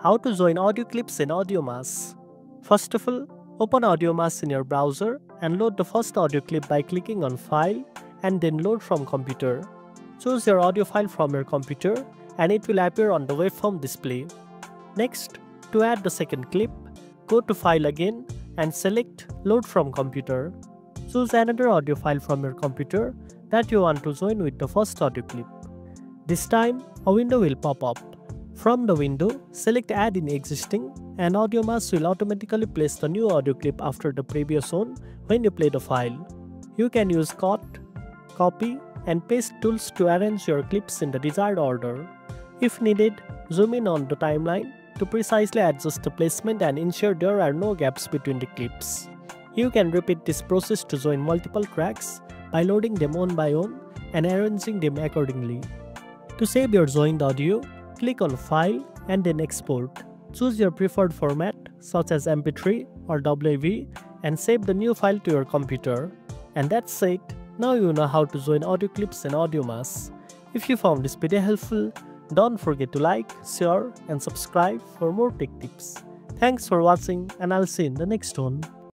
How to join audio clips in AudioMass. First of all, open AudioMass in your browser and load the first audio clip by clicking on File and then Load from Computer. Choose your audio file from your computer and it will appear on the waveform display. Next, to add the second clip, go to File again and select Load from Computer. Choose another audio file from your computer that you want to join with the first audio clip. This time, a window will pop up. From the window, select Add in Existing and AudioMass will automatically place the new audio clip after the previous one when you play the file. You can use cut, copy, and paste tools to arrange your clips in the desired order. If needed, zoom in on the timeline to precisely adjust the placement and ensure there are no gaps between the clips. You can repeat this process to join multiple tracks by loading them one by one and arranging them accordingly. To save your joined audio, click on File and then Export. Choose your preferred format such as MP3 or WAV and save the new file to your computer. And that's it. Now you know how to join audio clips in AudioMass. If you found this video helpful, don't forget to like, share and subscribe for more tech tips. Thanks for watching and I'll see you in the next one.